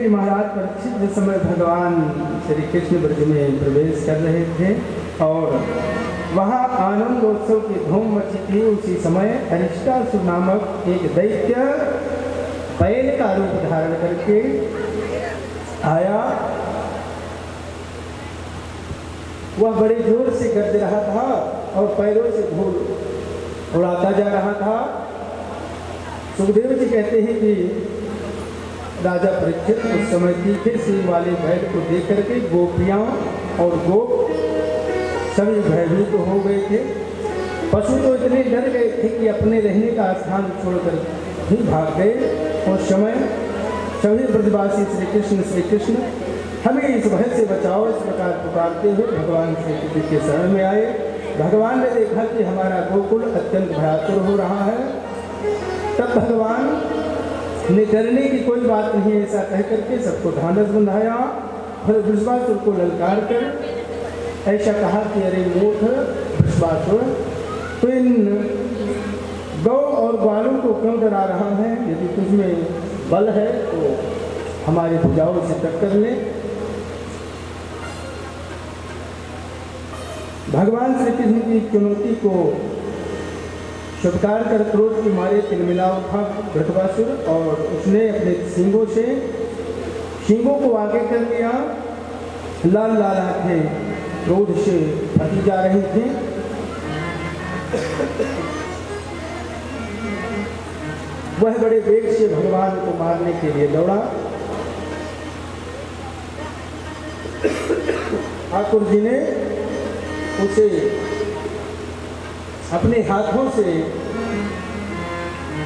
कि महाराज परीक्षित जिस समय भगवान श्री कृष्ण ब्रज में प्रवेश कर रहे थे और वहाँ आनंदोत्सव की धूम मची थी, उसी समय अरिष्टासुर नामक एक दैत्य बैल का रूप धारण करके आया। वह बड़े जोर से गरज रहा था और पैरों से धूल उड़ाता जा रहा था। सुखदेव जी कहते हैं कि राजा परीक्षित उस समय तीखे सिंह वाले बैल को देख करके गोपियाँ और गोप सभी भयभीत हो गए थे। पशु तो इतने डर गए थे कि अपने रहने का स्थान छोड़कर ही भाग गए। उस समय सभी ब्रजवासी श्री कृष्ण हमें इस भय से बचाओ इस प्रकार पुकारते हुए भगवान श्री कृष्ण के शरण में आए। भगवान ने देखा कि हमारा गोकुल अत्यंत भयातुर हो रहा है। तब भगवान ने डरने की कोई बात नहीं ऐसा कह करके सबको ढांढस बंधाया। फिर वृषभासुर को ललकार कर ऐसा कहा कि अरे मूर्ख वृषभासुर, तो इन गौ और ग्वालों को क्यों डरा रहा है? यदि तुझमें बल है तो हमारी भुजाओं से टक्कर ले। भगवान श्री कृष्ण की चुनौती को स्वीकार कर क्रोध के मारे तिलमिला उठा वृषभासुर और उसने अपने सींगों को आगे कर लिया। लाल लाल आंखें क्रोध से फटी जा रही थी। वह बड़े वेग से भगवान को मारने के लिए दौड़ा। ठाकुर जी ने उसे अपने हाथों से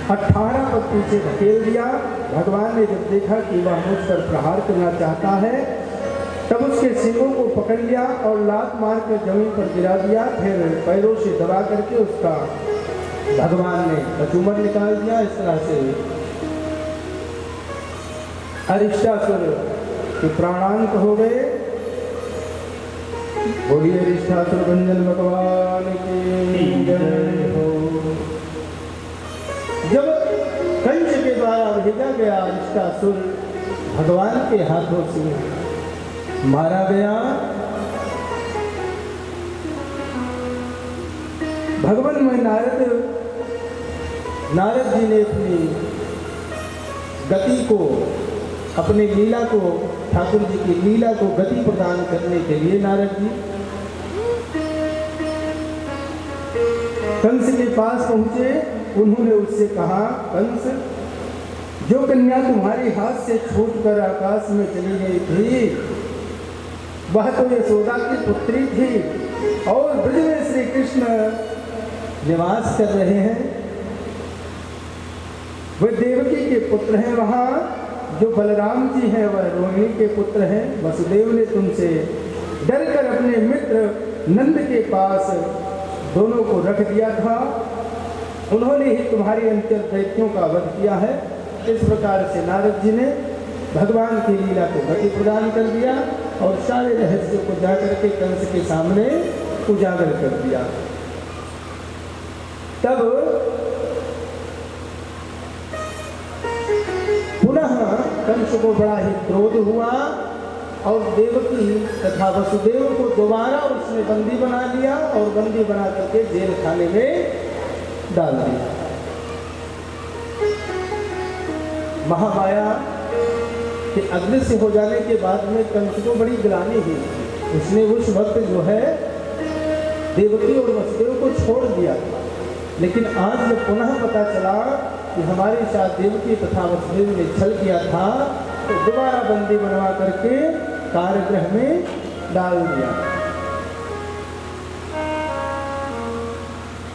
18 पग पीछे धकेल दिया। भगवान ने जब देखा कि वह मुझ पर प्रहार करना चाहता है तब उसके सींगों को पकड़ लिया और लात मार कर जमीन पर गिरा दिया। फिर पैरों से दबा करके उसका भगवान ने कचूमर निकाल दिया। इस तरह से अरिष्टासुर के प्राणांत हो गए। बोलिए अरिष्टासुर भंजन भगवान की जय हो। जब कंस के द्वारा भेजा गया अरिष्टासुर भगवान के हाथों से मारा गया। भगवान में नारद जी ने अपनी गति को अपने लीला को ठाकुर जी की लीला को गति प्रदान करने के लिए नारद जी कंस के पास पहुंचे। उन्होंने उससे कहा, कंस, जो कन्या तुम्हारे हाथ से छूटकर आकाश में चली गई थी वह तो यशोदा की पुत्री थी और ब्रज में श्री कृष्ण निवास कर रहे हैं। वे देवकी के पुत्र हैं। वहाँ जो बलराम जी हैं वह रोहिणी के पुत्र हैं। वसुदेव ने तुमसे डर कर अपने मित्र नंद के पास दोनों को रख दिया था। उन्होंने ही तुम्हारी अंतर दैत्यों का वध किया है। इस प्रकार से नारद जी ने भगवान की लीला को गति प्रदान कर दिया और सारे रहस्य को जाकर के कंस के सामने उजागर कर दिया। तब पुनः कंस को बड़ा ही क्रोध हुआ और देवकी तथा वसुदेव को दोबारा उसने बंदी बना लिया और बंदी बना करके जेल खाने में डाल दिया। महामाया के अग्नि से हो जाने के बाद में कंस को बड़ी ग्लानि हुई। उसने उस वक्त जो है देवकी और वसुदेव को छोड़ दिया। लेकिन आज जब पुनः पता चला कि हमारे साथ देवकी तथा वसुदेव ने छल किया था तो दोबारा बंदी बनवा करके कारागृह में डाल दिया।